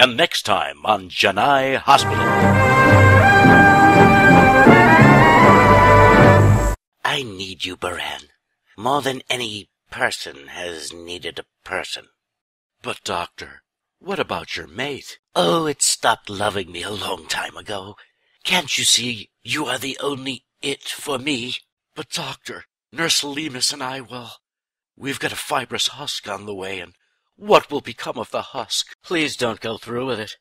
And next time on Janai Hospital. I need you, Baran, more than any person has needed a person. But, Doctor, what about your mate? Oh, it stopped loving me a long time ago. Can't you see you are the only it for me? But, Doctor, Nurse Lemus and I, well, we've got a fibrous husk on the way, and what will become of the husk? Please don't go through with it.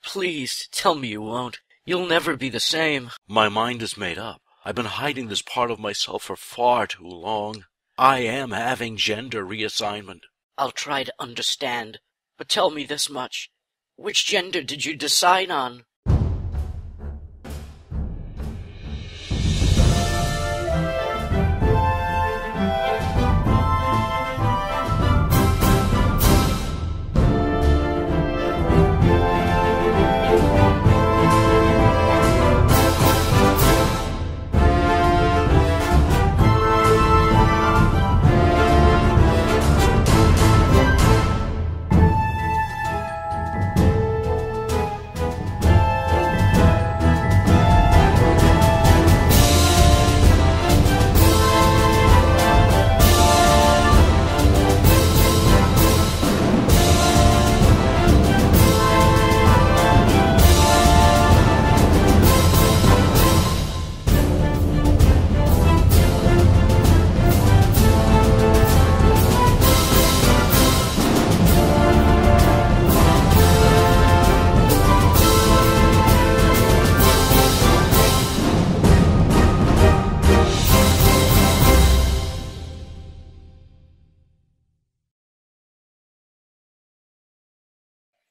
Please, tell me you won't. You'll never be the same. My mind is made up. I've been hiding this part of myself for far too long. I am having gender reassignment. I'll try to understand, but tell me this much. Which gender did you decide on?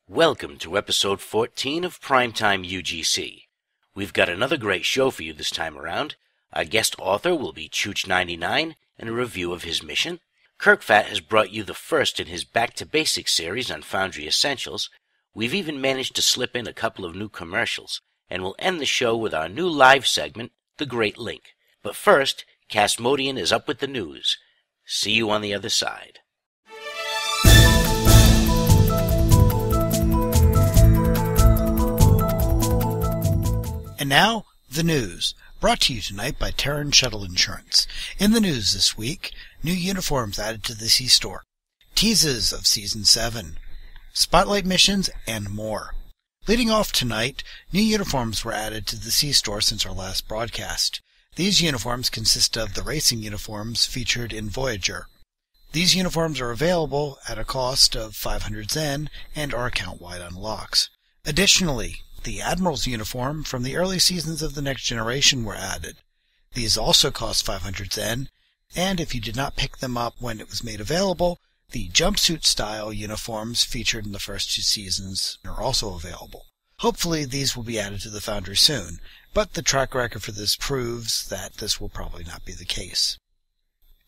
Welcome to episode 14 of Primetime UGC. We've got another great show for you this time around. Our guest author will be Chooch99 and a review of his mission. Kirkfat has brought you the first in his Back to Basics series on Foundry Essentials. We've even managed to slip in a couple of new commercials, and we'll end the show with our new live segment, The Great Link. But first, Casmodian is up with the news. See you on the other side. And now, the news, brought to you tonight by Terran Shuttle Insurance. In the news this week, new uniforms added to the C-Store, teases of Season 7, spotlight missions, and more. Leading off tonight, new uniforms were added to the C-Store since our last broadcast. These uniforms consist of the racing uniforms featured in Voyager. These uniforms are available at a cost of 500 Zen and are account-wide unlocks. Additionally, the Admiral's uniform from the early seasons of The Next Generation were added. These also cost 500 Zen, and if you did not pick them up when it was made available, the jumpsuit-style uniforms featured in the first two seasons are also available. Hopefully these will be added to the Foundry soon, but the track record for this proves that this will probably not be the case.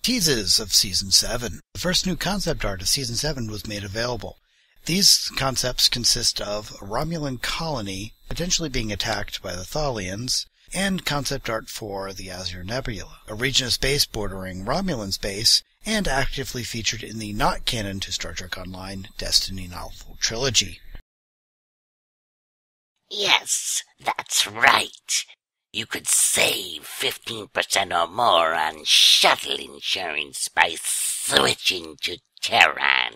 Teases of Season 7. The first new concept art of Season 7 was made available. These concepts consist of a Romulan colony potentially being attacked by the Thalians, and concept art for the Azure Nebula, a region of space bordering Romulan space, and actively featured in the not-canon to Star Trek Online Destiny novel trilogy. Yes, that's right. You could save 15% or more on shuttle insurance by switching to Terran.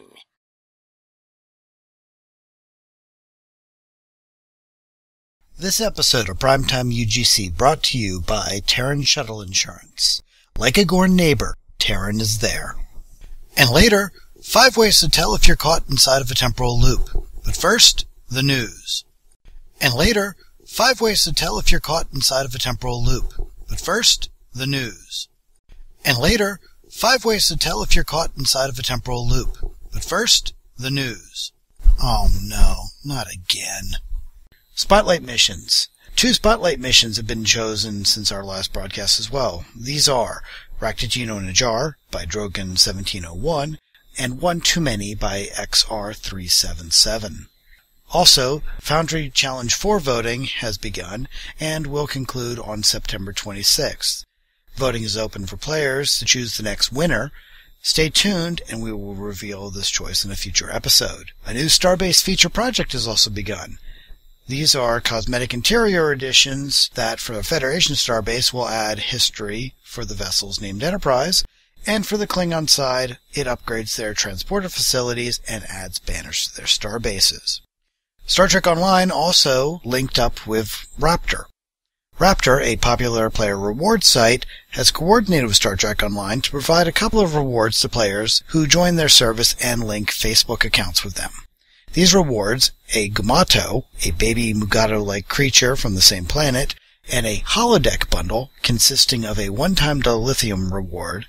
This episode of Primetime UGC brought to you by Terran Shuttle Insurance. Like a Gorn neighbor, Terran is there. And later, 5 ways to tell if you're caught inside of a temporal loop. But first, the news. And later, 5 ways to tell if you're caught inside of a temporal loop. But first, the news. And later, 5 ways to tell if you're caught inside of a temporal loop. But first, the news. Oh no, not again. Spotlight missions. 2 spotlight missions have been chosen since our last broadcast as well. These are Raktajino in a Jar by Drogan 1701 and One Too Many by XR377. Also, Foundry Challenge 4 voting has begun and will conclude on September 26th. Voting is open for players to choose the next winner. Stay tuned, and we will reveal this choice in a future episode. A new Starbase feature project has also begun. These are cosmetic interior additions that, for the Federation Starbase, will add history for the vessels named Enterprise, and for the Klingon side, it upgrades their transporter facilities and adds banners to their starbases. Star Trek Online also linked up with Raptor. Raptor, a popular player reward site, has coordinated with Star Trek Online to provide a couple of rewards to players who join their service and link Facebook accounts with them. These rewards, a Gumato, a baby Mugato-like creature from the same planet, and a holodeck bundle consisting of a one-time dilithium reward,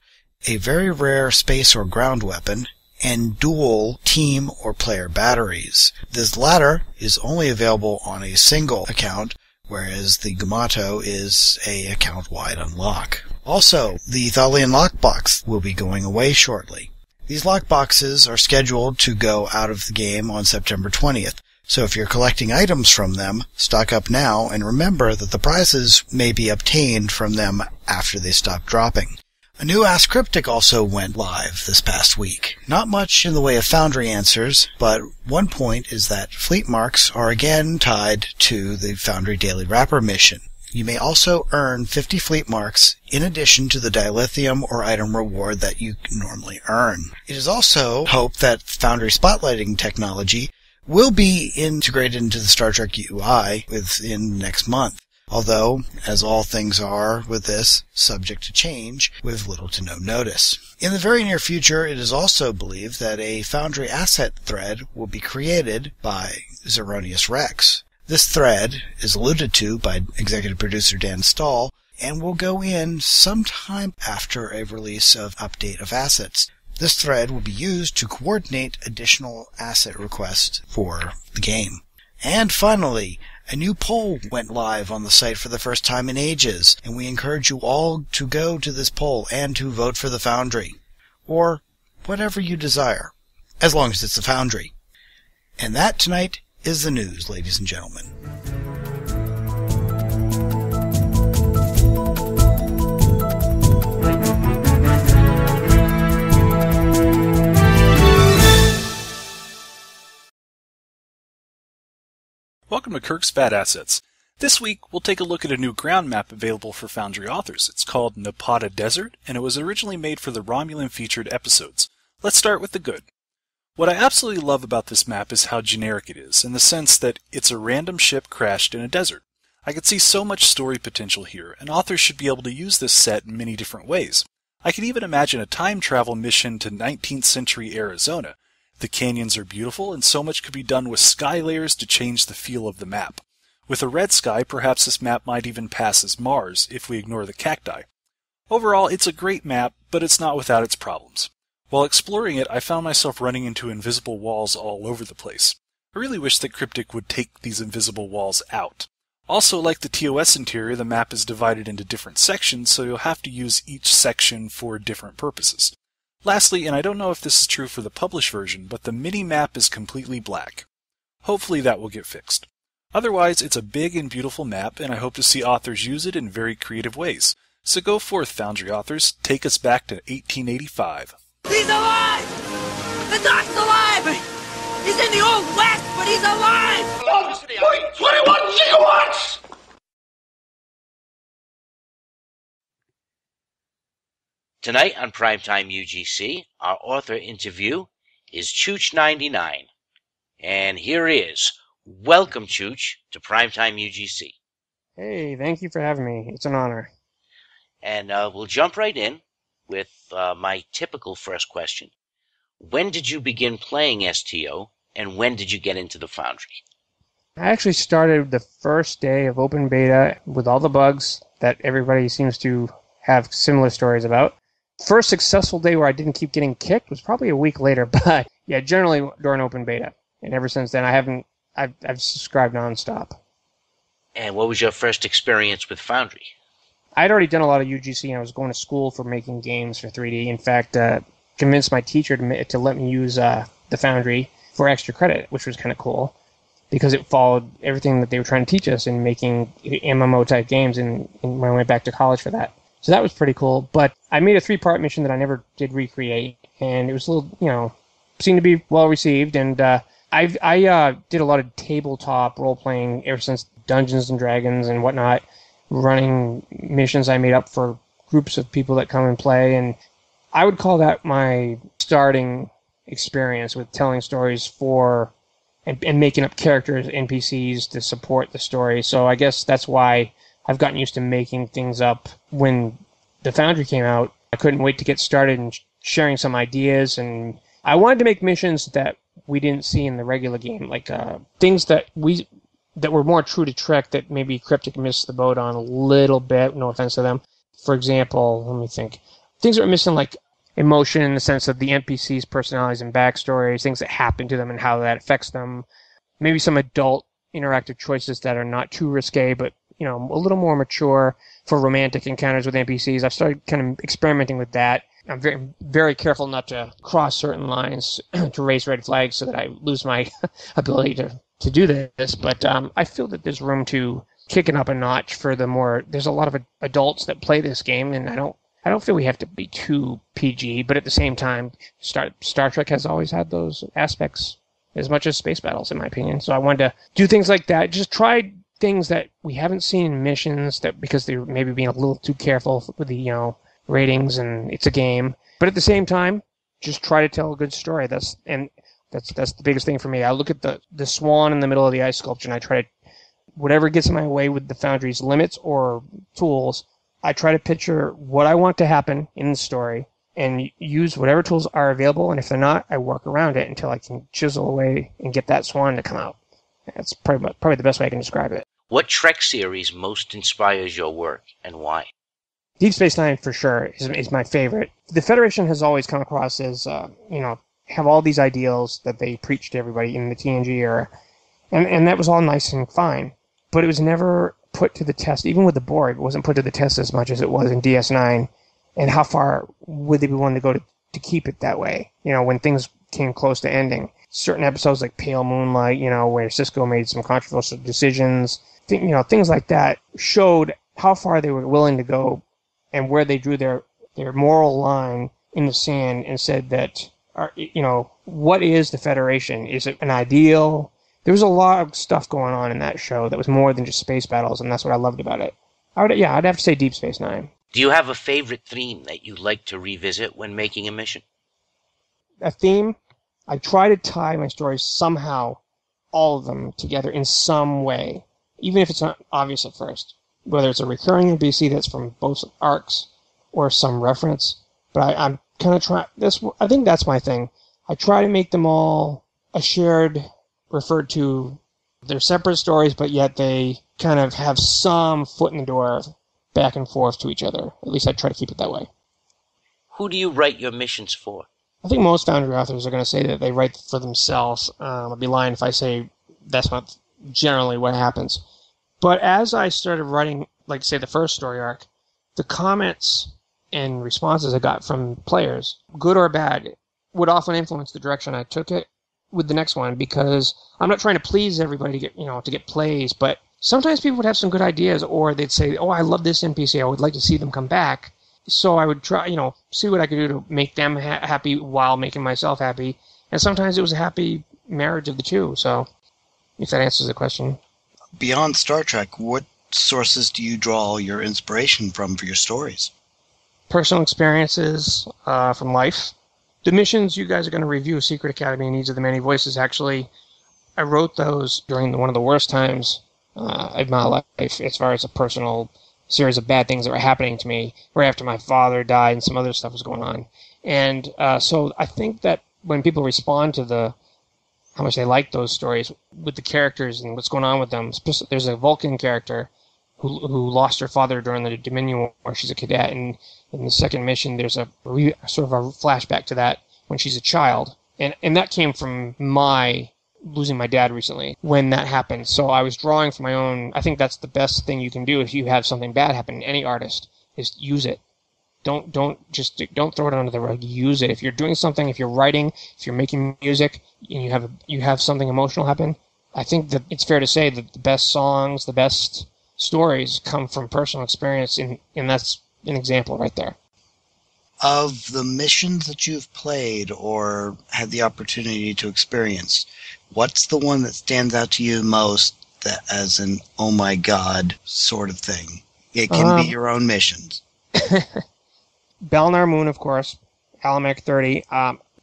a very rare space or ground weapon, and dual team or player batteries. This latter is only available on a single account, whereas the Gumato is a account-wide unlock. Also, the Thalian lockbox will be going away shortly. These lockboxes are scheduled to go out of the game on September 20th, so if you're collecting items from them, stock up now and remember that the prizes may be obtained from them after they stop dropping. A new Ask Cryptic also went live this past week. Not much in the way of Foundry answers, but one point is that fleet marks are again tied to the Foundry Daily Wrapper mission. You may also earn 50 fleet marks in addition to the dilithium or item reward that you normally earn. It is also hoped that Foundry spotlighting technology will be integrated into the Star Trek UI within next month. Although, as all things are with this, subject to change with little to no notice. In the very near future, it is also believed that a Foundry asset thread will be created by Zeronius Rex. This thread is alluded to by executive producer Dan Stahl and will go in sometime after a release of Update of Assets. This thread will be used to coordinate additional asset requests for the game. And finally, a new poll went live on the site for the first time in ages, and we encourage you all to go to this poll and to vote for the Foundry. Or whatever you desire, as long as it's the Foundry. And that tonight is the news, ladies and gentlemen. Welcome to Kirk's Fat Assets. This week, we'll take a look at a new ground map available for Foundry authors. It's called Napata Desert, and it was originally made for the Romulan featured episodes. Let's start with the good. What I absolutely love about this map is how generic it is, in the sense that it's a random ship crashed in a desert. I could see so much story potential here, and authors should be able to use this set in many different ways. I could even imagine a time travel mission to 19th century Arizona. The canyons are beautiful, and so much could be done with sky layers to change the feel of the map. With a red sky, perhaps this map might even pass as Mars, if we ignore the cacti. Overall, it's a great map, but it's not without its problems. While exploring it, I found myself running into invisible walls all over the place. I really wish that Cryptic would take these invisible walls out. Also, like the TOS interior, the map is divided into different sections, so you'll have to use each section for different purposes. Lastly, and I don't know if this is true for the published version, but the mini-map is completely black. Hopefully that will get fixed. Otherwise, it's a big and beautiful map, and I hope to see authors use it in very creative ways. So go forth, Foundry authors, take us back to 1885. He's alive! The Doc's alive! He's in the Old West, but he's alive! 21 gigawatts! Tonight on Primetime UGC, our author interview is Chooch99. And here he is. Welcome, Chooch, to Primetime UGC. Hey, thank you for having me. It's an honor. And we'll jump right in with my typical first question. When did you begin playing STO, and when did you get into the Foundry? I actually started the first day of open beta with all the bugs that everybody seems to have similar stories about. First successful day where I didn't keep getting kicked was probably a week later, but yeah, generally during open beta. And ever since then, I've subscribed nonstop. And what was your first experience with Foundry? I'd already done a lot of UGC, and I was going to school for making games for 3D. In fact, convinced my teacher to let me use the Foundry for extra credit, which was kind of cool, because it followed everything that they were trying to teach us in making MMO-type games, and when I went back to college for that. So that was pretty cool, but I made a 3-part mission that I never did recreate, and it was a little, seemed to be well received. And I did a lot of tabletop role playing ever since Dungeons and Dragons and whatnot, running missions I made up for groups of people that come and play, and I would call that my starting experience with telling stories for and making up characters, NPCs to support the story. So I guess that's why I've gotten used to making things up. When the Foundry came out, I couldn't wait to get started and sharing some ideas, and I wanted to make missions that we didn't see in the regular game, like things that were more true to Trek that maybe Cryptic missed the boat on a little bit, no offense to them. For example, let me think. Things that are missing, like emotion in the sense of the NPCs' personalities and backstories, things that happen to them and how that affects them. Maybe some adult interactive choices that are not too risque, but a little more mature for romantic encounters with NPCs. I've started kind of experimenting with that. I'm very, very careful not to cross certain lines to raise red flags so that I lose my ability to do this. But I feel that there's room to kick it up a notch for there's a lot of adults that play this game, and I don't feel we have to be too PG, but at the same time, Star Trek has always had those aspects as much as space battles, in my opinion. So I wanted to do things like that. Just try things that we haven't seen in missions, that because they're maybe being a little too careful with the ratings, and it's a game. But at the same time, just try to tell a good story. That's the biggest thing for me. I look at the swan in the middle of the ice sculpture, and I try to, whatever gets in my way with the Foundry's limits or tools, I try to picture what I want to happen in the story and use whatever tools are available, and if they're not, I work around it until I can chisel away and get that swan to come out. That's probably the best way I can describe it. What Trek series most inspires your work, and why? Deep Space Nine, for sure, is my favorite. The Federation has always come across as, have all these ideals that they preach to everybody in the TNG era, and that was all nice and fine, but it was never put to the test. Even with the Borg, it wasn't put to the test as much as it was in DS9. And how far would they be willing to go to keep it that way? When things came close to ending. Certain episodes like Pale Moonlight, where Sisko made some controversial decisions, things like that showed how far they were willing to go and where they drew their moral line in the sand and said that, what is the Federation? Is it an ideal? There was a lot of stuff going on in that show that was more than just space battles, and that's what I loved about it. I'd have to say Deep Space Nine. Do you have a favorite theme that you like to revisit when making a mission? A theme? I try to tie my stories somehow, all of them together in some way, even if it's not obvious at first. Whether it's a recurring NPC that's from both arcs or some reference. But I'm kind of trying this. I think that's my thing. I try to make them all a shared, referred to, they're separate stories, but yet they kind of have some foot in the door back and forth to each other. At least I try to keep it that way. Who do you write your missions for? I think most Foundry authors are going to say that they write for themselves. I'd be lying if I say that's not generally what happens. But as I started writing, like, say, the first story arc, the comments and responses I got from players, good or bad, would often influence the direction I took it with the next one, because I'm not trying to please everybody to get plays, but sometimes people would have some good ideas, or they'd say, oh, I love this NPC, I would like to see them come back. So I would try, see what I could do to make them happy while making myself happy. And sometimes it was a happy marriage of the two. So, if that answers the question. Beyond Star Trek, what sources do you draw your inspiration from for your stories? Personal experiences from life. The missions you guys are going to review, Secret Academy and Needs of the Many Voices, actually, I wrote those during one of the worst times of my life as far as a personal series of bad things that were happening to me right after my father died and some other stuff was going on. And so I think that when people respond to how much they like those stories with the characters and what's going on with them, there's a Vulcan character who lost her father during the Dominion War. She's a cadet, and in the second mission there's a sort of a flashback to that when she's a child. And that came from my losing my dad recently when that happened. So I was drawing from my own. I think that's the best thing you can do if you have something bad happen. Any artist is use it. Don't throw it under the rug. Use it. If you're doing something, if you're writing, if you're making music, and you have something emotional happen, I think that it's fair to say that the best songs, the best stories come from personal experience, and that's an example right there. Of the missions that you've played or had the opportunity to experience, what's the one that stands out to you most that as an oh my god sort of thing? It can be your own missions. Balnar Moon, of course, Alamac 30.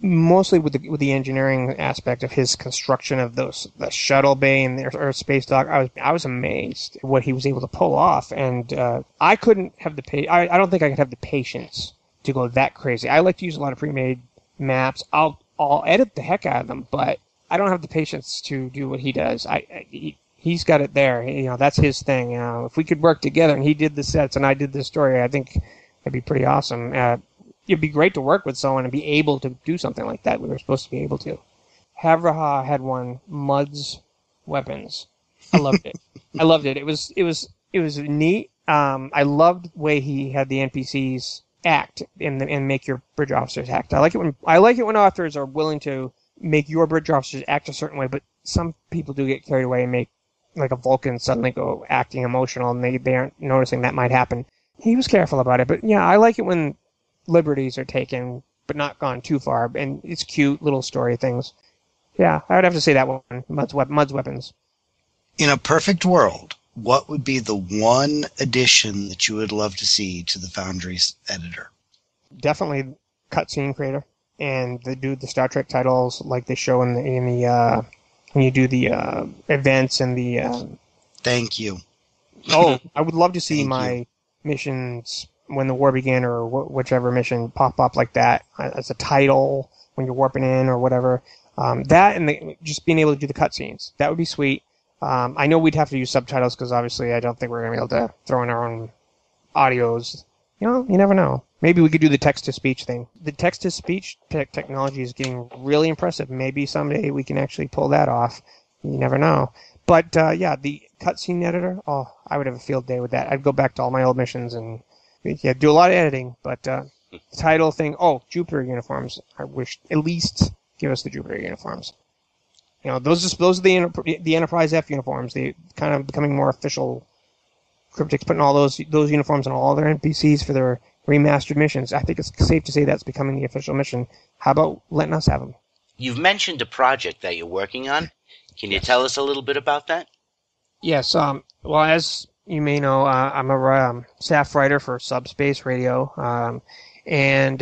Mostly with the engineering aspect of his construction of the shuttle bay and the Earth space dock. I was amazed at what he was able to pull off, and I couldn't have I don't think I could have the patience to go that crazy. I like to use a lot of pre-made maps. I'll edit the heck out of them, but I don't have the patience to do what he does. He's got it there. That's his thing. If we could work together and he did the sets and I did the story, I think it'd be pretty awesome. It'd be great to work with someone and be able to do something like that. We were supposed to be able to. Havraha had one, Mud's Weapons. I loved it. It was neat. I loved the way he had the NPCs act and make your bridge officers act. I like it when authors are willing to make your bridge officers act a certain way, but some people do get carried away and make like a Vulcan suddenly go acting emotional, and they aren't noticing that might happen. He was careful about it, but yeah, I like it when liberties are taken, but not gone too far, and it's cute little story things. Yeah, I would have to say that one, Mud's Weapons. In a perfect world, what would be the one addition that you would love to see to the Foundry's editor? Definitely cutscene creator, and they do the Star Trek titles like they show in the when you do the events and the. Thank you. Oh, I would love to see my missions when the war began or whichever mission pop up like that as a title when you're warping in or whatever. That and just being able to do the cutscenes. That would be sweet. I know we'd have to use subtitles because obviously I don't think we're going to be able to throw in our own audios. You never know. Maybe we could do the text-to-speech thing. The text-to-speech technology is getting really impressive. Maybe someday we can actually pull that off. You never know. But, yeah, the cutscene editor, I would have a field day with that. I'd go back to all my old missions and do a lot of editing. But the title thing, Jupiter uniforms. I wish at least give us the Jupiter uniforms. Those are the Enterprise F uniforms. They kind of becoming more official. Cryptic's putting all those uniforms on all their NPCs for their remastered missions. I think it's safe to say that's becoming the official mission. How about letting us have them? You've mentioned a project that you're working on. Can you tell us a little bit about that? Yes. Well, as you may know, I'm a staff writer for Subspace Radio, and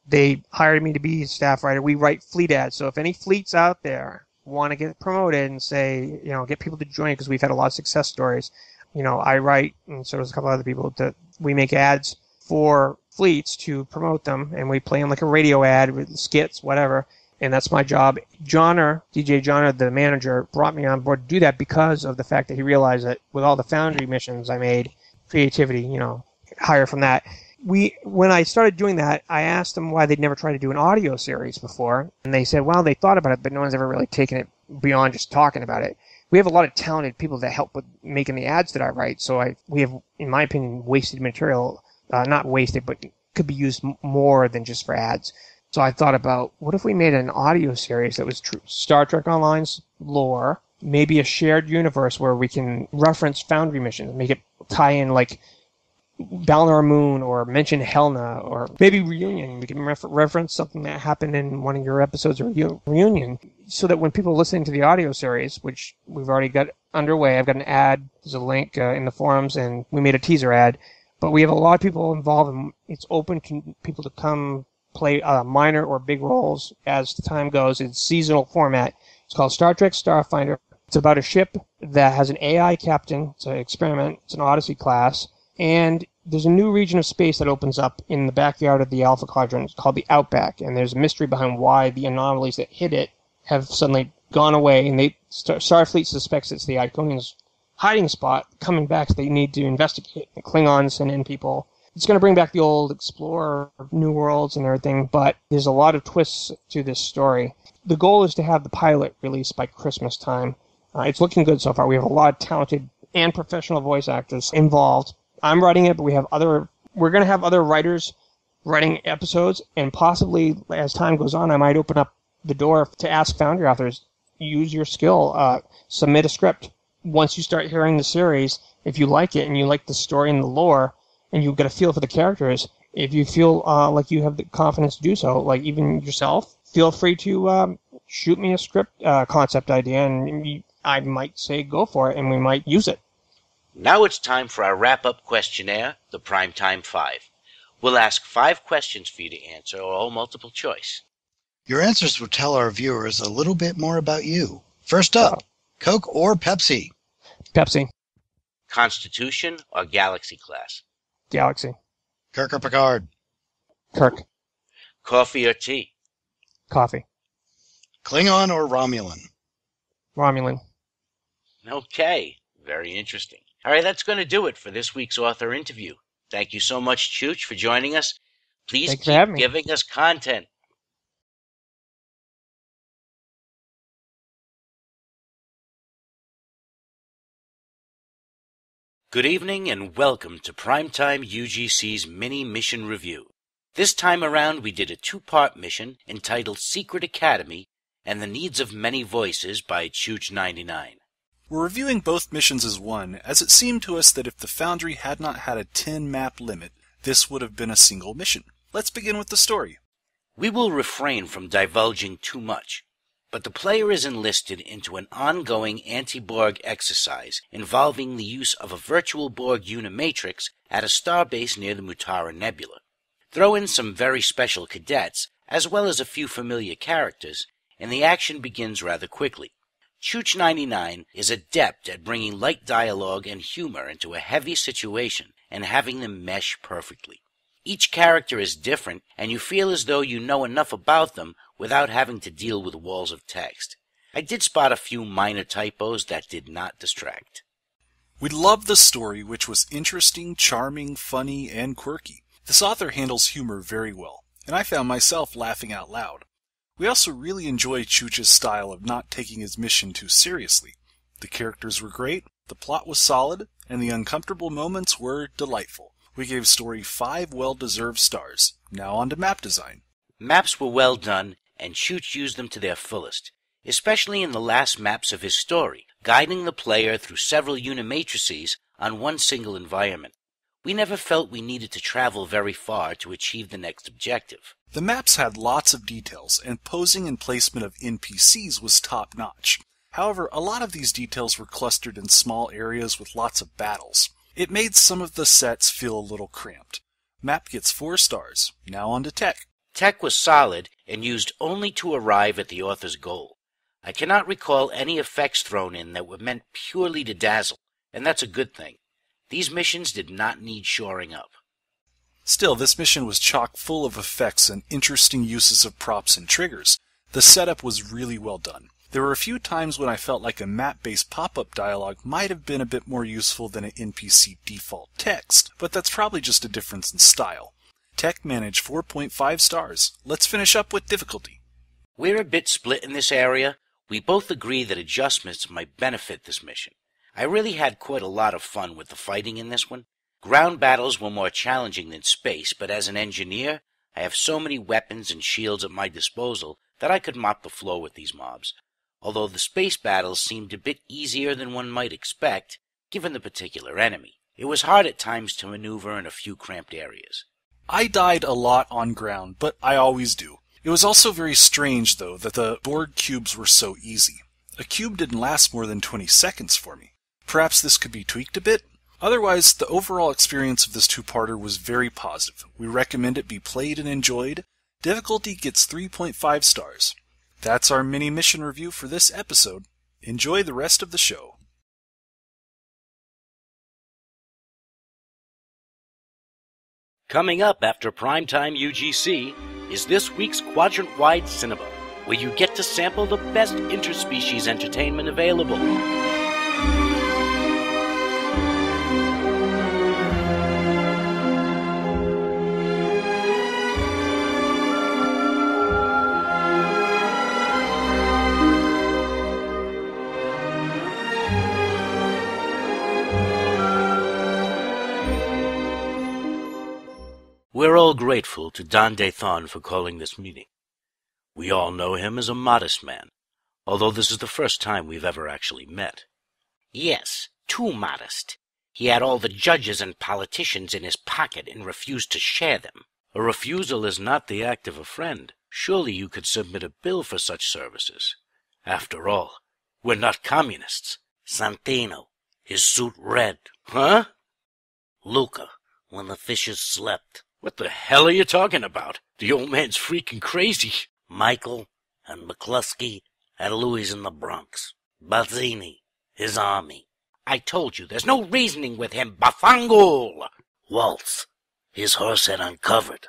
they hired me to be a staff writer. We write fleet ads, so if any fleets out there want to get promoted and say, get people to join, because we've had a lot of success stories. I write, and so does a couple other people, that we make ads for fleets to promote them, and we play them like a radio ad with skits, whatever, and that's my job. DJ Johnner, the manager, brought me on board to do that because of the fact that he realized that with all the Foundry missions I made, creativity, higher from that. When I started doing that, I asked them why they'd never tried to do an audio series before, and they said, well, they thought about it, but no one's ever really taken it beyond just talking about it. We have a lot of talented people that help with making the ads that I write, so we have, in my opinion, wasted material. Not wasted, but could be used more than just for ads. So I thought about, what if we made an audio series that was Star Trek Online's lore, maybe a shared universe where we can reference Foundry missions, make it tie in like Balnar Moon or mention Helna, or maybe Reunion. We can reference something that happened in one of your episodes of Reunion, so that when people are listening to the audio series, which we've already got underway, I've got an ad, there's a link in the forums, and we made a teaser ad, but we have a lot of people involved, and it's open to people to come play minor or big roles as the time goes. It's seasonal format. It's called Star Trek Starfinder. It's about a ship that has an AI captain. It's an experiment. It's an Odyssey class. And there's a new region of space that opens up in the backyard of the Alpha Quadrant called the Outback. And there's a mystery behind why the anomalies that hit it have suddenly gone away. And Starfleet suspects it's the Iconians' hiding spot coming back, so they need to investigate. The Klingons send in people. It's going to bring back the old Explorer, New Worlds and everything, but there's a lot of twists to this story. The goal is to have the pilot released by Christmas time. It's looking good so far. We have a lot of talented and professional voice actors involved. I'm writing it, but we're going to have other writers writing episodes, and possibly as time goes on, I might open up the door to ask Foundry authors, use your skill, submit a script. Once you start hearing the series, if you like it and you like the story and the lore, and you get a feel for the characters, If you feel like you have the confidence to do so, like even yourself, feel free to shoot me a script concept idea, and I might say go for it, and we might use it. Now it's time for our wrap-up questionnaire, the Primetime 5. We'll ask 5 questions for you to answer, all multiple choice. Your answers will tell our viewers a little bit more about you. First up, Coke or Pepsi? Pepsi. Constitution or Galaxy class? Galaxy. Kirk or Picard? Kirk. Coffee or tea? Coffee. Klingon or Romulan? Romulan. Okay, very interesting. All right, that's going to do it for this week's author interview. Thank you so much, Chooch, for joining us. Please Thanks for having keep me. giving us content. Good evening and welcome to PrimetimeUGC's mini mission review. This time around we did a 2-part mission entitled Secret Academy and the Needs of Many Voices by Chooch99. We're reviewing both missions as one, as it seemed to us that if the Foundry had not had a 10-map limit, this would have been a single mission. Let's begin with the story. We will refrain from divulging too much, but the player is enlisted into an ongoing anti-Borg exercise involving the use of a virtual Borg unimatrix at a starbase near the Mutara Nebula. Throw in some very special cadets, as well as a few familiar characters, and the action begins rather quickly. Chooch99 is adept at bringing light dialogue and humor into a heavy situation and having them mesh perfectly. Each character is different, and you feel as though you know enough about them without having to deal with walls of text. I did spot a few minor typos that did not distract. We loved the story, which was interesting, charming, funny, and quirky. This author handles humor very well, and I found myself laughing out loud. We also really enjoyed Chooch's style of not taking his mission too seriously. The characters were great, the plot was solid, and the uncomfortable moments were delightful. We gave story 5 well-deserved stars. Now on to map design. Maps were well done, and Chooch used them to their fullest, especially in the last maps of his story, guiding the player through several unimatrices on one single environment. We never felt we needed to travel very far to achieve the next objective. The maps had lots of details, and posing and placement of NPCs was top-notch. However, a lot of these details were clustered in small areas with lots of battles. It made some of the sets feel a little cramped. Map gets 4 stars. Now on to tech. Tech was solid and used only to arrive at the author's goal. I cannot recall any effects thrown in that were meant purely to dazzle, and that's a good thing. These missions did not need shoring up. Still, this mission was chock full of effects and interesting uses of props and triggers. The setup was really well done. There were a few times when I felt like a map-based pop-up dialogue might have been a bit more useful than an NPC default text, but that's probably just a difference in style. Tech managed 4.5 stars. Let's finish up with difficulty. We're a bit split in this area. We both agree that adjustments might benefit this mission. I really had quite a lot of fun with the fighting in this one. Ground battles were more challenging than space, but as an engineer, I have so many weapons and shields at my disposal that I could mop the floor with these mobs. Although the space battles seemed a bit easier than one might expect, given the particular enemy. It was hard at times to maneuver in a few cramped areas. I died a lot on ground, but I always do. It was also very strange, though, that the Borg cubes were so easy. A cube didn't last more than 20 seconds for me. Perhaps this could be tweaked a bit? Otherwise, the overall experience of this 2-parter was very positive. We recommend it be played and enjoyed. Difficulty gets 3.5 stars. That's our mini mission review for this episode. Enjoy the rest of the show. Coming up after Primetime UGC is this week's Quadrant-wide cinema, where you get to sample the best interspecies entertainment available. We're all grateful to Don Dathon for calling this meeting. We all know him as a modest man, although this is the first time we've ever actually met. Yes, too modest. He had all the judges and politicians in his pocket and refused to share them. A refusal is not the act of a friend. Surely you could submit a bill for such services. After all, we're not communists. Santino, his suit red. Huh? Luca, when the fishes slept. What the hell are you talking about? The old man's freaking crazy. Michael and McCluskey and Louis in the Bronx. Bazzini, his army. I told you, there's no reasoning with him, Bafangul! Waltz, his horse head uncovered.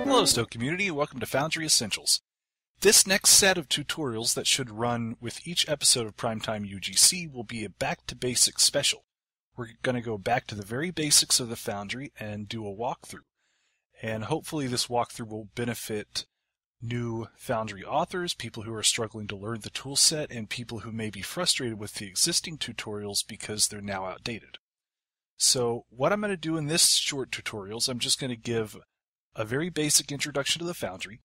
Hello, Stowe community. Welcome to Foundry Essentials. This next set of tutorials that should run with each episode of PrimetimeUGC will be a back-to-basics special. We're going to go back to the very basics of the Foundry and do a walkthrough. And hopefully this walkthrough will benefit new Foundry authors, people who are struggling to learn the toolset, and people who may be frustrated with the existing tutorials because they're now outdated. So what I'm going to do in this short tutorial is I'm just going to give a very basic introduction to the Foundry,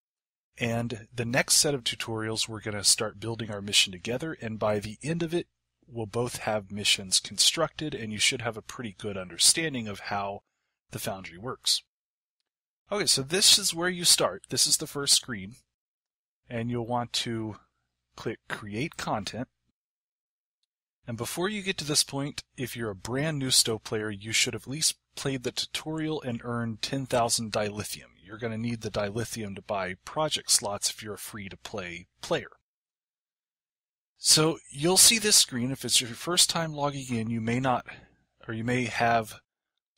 and the next set of tutorials we're going to start building our mission together, and by the end of it we'll both have missions constructed, and you should have a pretty good understanding of how the Foundry works. Okay, so this is where you start. This is the first screen, and you'll want to click Create Content. And before you get to this point, if you're a brand new Stowe player, you should have at least played the tutorial and earned 10,000 dilithium. You're going to need the dilithium to buy project slots if you're a free-to-play player. So you'll see this screen. If it's your first time logging in, you may not, or you may have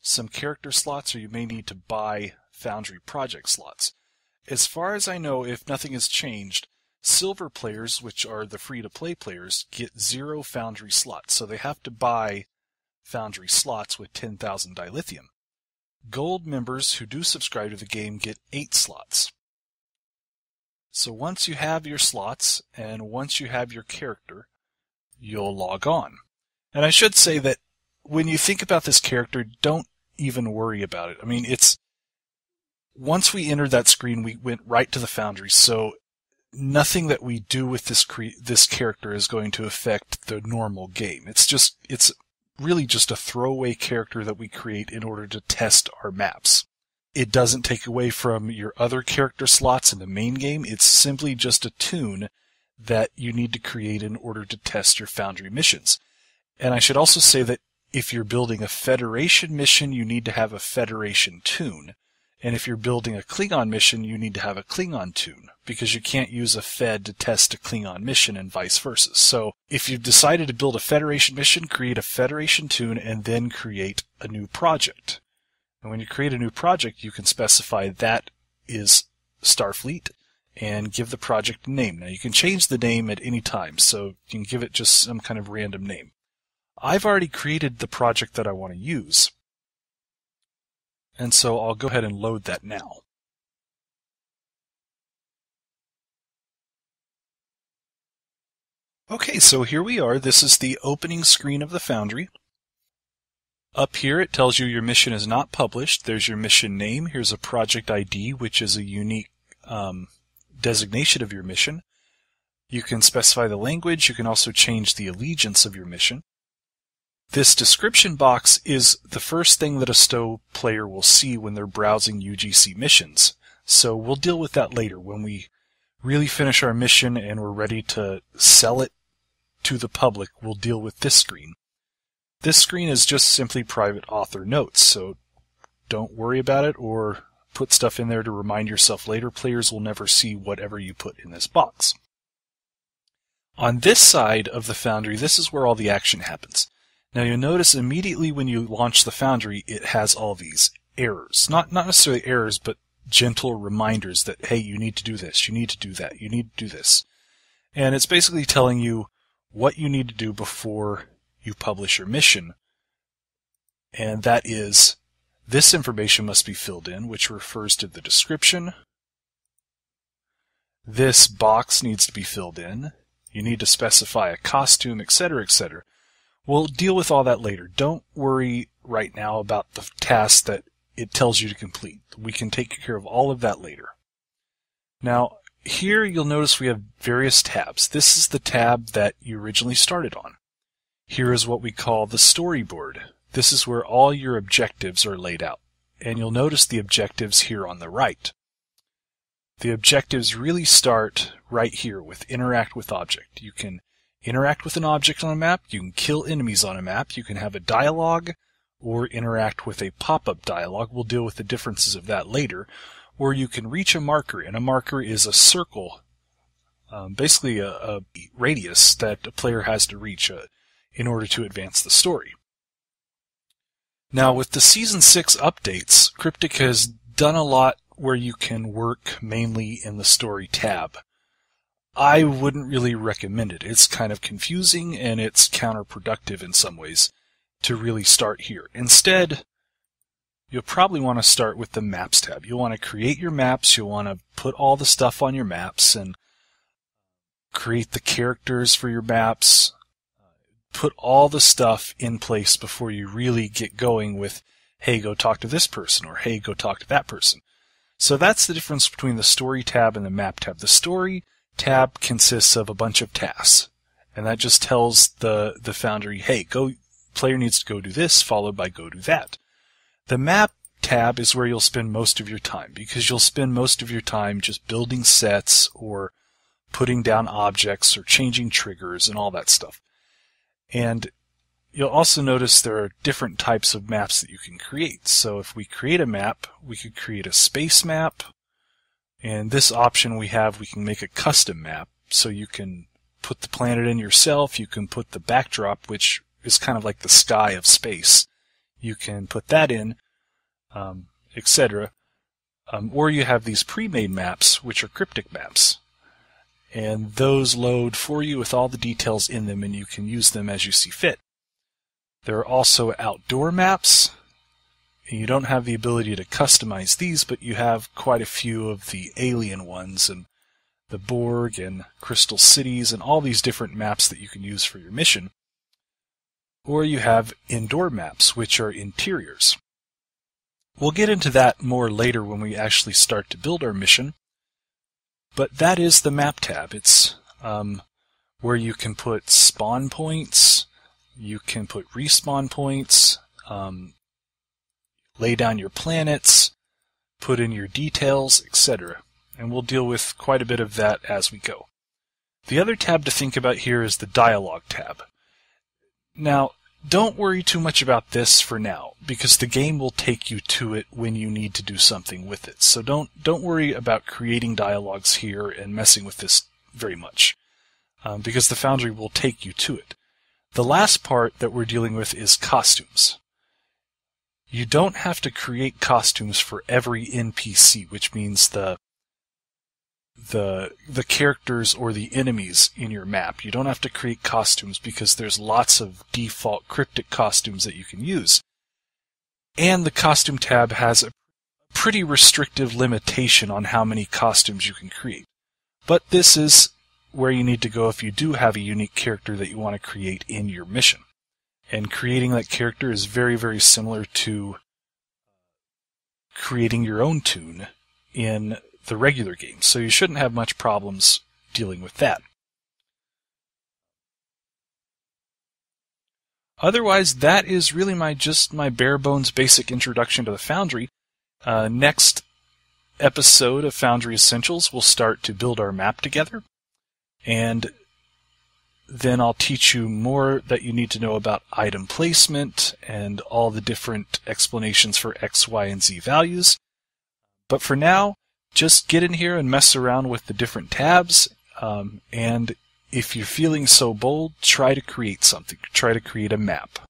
some character slots, or you may need to buy Foundry project slots. As far as I know, if nothing has changed, silver players, which are the free-to-play players, get 0 Foundry slots, so they have to buy Foundry slots with 10,000 dilithium. Gold members who do subscribe to the game get 8 slots. So once you have your slots, and once you have your character, you'll log on. And I should say that when you think about this character, don't even worry about it. I mean, once we entered that screen, we went right to the Foundry, so nothing that we do with this character is going to affect the normal game. It's really just a throwaway character that we create in order to test our maps. It doesn't take away from your other character slots in the main game. It's simply just a toon that you need to create in order to test your Foundry missions. And I should also say that if you're building a Federation mission, you need to have a Federation toon. And if you're building a Klingon mission, you need to have a Klingon toon, because you can't use a Fed to test a Klingon mission and vice versa. So if you've decided to build a Federation mission, create a Federation toon and then create a new project. And when you create a new project, you can specify that is Starfleet and give the project a name. Now you can change the name at any time, so you can give it just some kind of random name. I've already created the project that I want to use, and so I'll go ahead and load that now. Okay, so here we are. This is the opening screen of the Foundry. Up here it tells you your mission is not published. There's your mission name. Here's a project ID, which is a unique designation of your mission. You can specify the language. You can also change the allegiance of your mission. This description box is the first thing that a Stowe player will see when they're browsing UGC missions. So we'll deal with that later when we really finish our mission and we're ready to sell it to the public. We'll deal with this screen. This screen is just simply private author notes, so don't worry about it or put stuff in there to remind yourself later. Players will never see whatever you put in this box. On this side of the Foundry, this is where all the action happens. Now you'll notice immediately when you launch the Foundry, it has all these errors. Not necessarily errors, but gentle reminders that, hey, you need to do this, you need to do that, you need to do this. And it's basically telling you what you need to do before you publish your mission. And that is, this information must be filled in, which refers to the description. This box needs to be filled in. You need to specify a costume, etc., etc. We'll deal with all that later. Don't worry right now about the task that it tells you to complete. We can take care of all of that later. Now, here you'll notice we have various tabs. This is the tab that you originally started on. Here is what we call the storyboard. This is where all your objectives are laid out. And you'll notice the objectives here on the right. The objectives really start right here with interact with object. You can interact with an object on a map, you can kill enemies on a map, you can have a dialogue, or interact with a pop-up dialogue. We'll deal with the differences of that later. Or you can reach a marker, and a marker is a circle, basically a radius that a player has to reach in order to advance the story. Now, with the Season 6 updates, Cryptic has done a lot where you can work mainly in the Story tab. I wouldn't really recommend it. It's kind of confusing, and it's counterproductive in some ways to really start here. Instead, you'll probably want to start with the Maps tab. You'll want to create your maps, you'll want to put all the stuff on your maps, and create the characters for your maps, put all the stuff in place before you really get going with, hey, go talk to this person, or hey, go talk to that person. So that's the difference between the Story tab and the Map tab. The Story tab consists of a bunch of tasks, and that just tells the Foundry, hey, player needs to go do this, followed by go do that. The Map tab is where you'll spend most of your time, because you'll spend most of your time just building sets, or putting down objects, or changing triggers, and all that stuff. And you'll also notice there are different types of maps that you can create. So if we create a map, we could create a space map. And this option we can make a custom map. So you can put the planet in yourself, you can put the backdrop, which is kind of like the sky of space. You can put that in, etc. Or you have these pre-made maps, which are cryptic maps. And those load for you with all the details in them, and you can use them as you see fit. There are also outdoor maps. You don't have the ability to customize these, but you have quite a few of the alien ones, and the Borg and Crystal Cities, and all these different maps that you can use for your mission. Or you have indoor maps, which are interiors. We'll get into that more later when we actually start to build our mission. But that is the Map tab. It's where you can put spawn points, you can put respawn points, lay down your planets, put in your details, etc. And we'll deal with quite a bit of that as we go. The other tab to think about here is the Dialogue tab. Now, don't worry too much about this for now, because the game will take you to it when you need to do something with it. So don't worry about creating dialogues here and messing with this very much, because the Foundry will take you to it. The last part that we're dealing with is costumes. You don't have to create costumes for every NPC, which means the characters or the enemies in your map. You don't have to create costumes because there's lots of default cryptic costumes that you can use. And the costume tab has a pretty restrictive limitation on how many costumes you can create. But this is where you need to go if you do have a unique character that you want to create in your mission. And creating that character is very, very similar to creating your own toon in the regular game, so you shouldn't have much problems dealing with that. Otherwise, that is really just my bare bones basic introduction to the Foundry. Next episode of Foundry Essentials, we'll start to build our map together, and then I'll teach you more that you need to know about item placement and all the different explanations for X, Y, and Z values. But for now, just get in here and mess around with the different tabs, and if you're feeling so bold, try to create something. Try to create a map.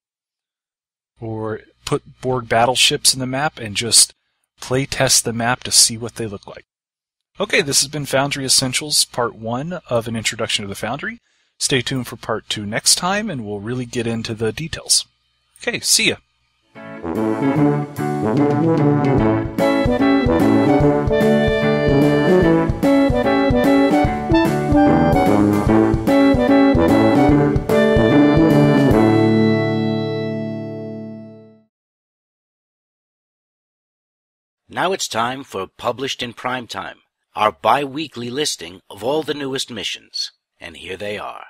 Or put Borg battleships in the map and just play test the map to see what they look like. Okay, this has been Foundry Essentials, Part 1 of an Introduction to the Foundry. Stay tuned for Part 2 next time, and we'll really get into the details. Okay, see ya! Now it's time for Published in Primetime, our bi-weekly listing of all the newest missions, and here they are.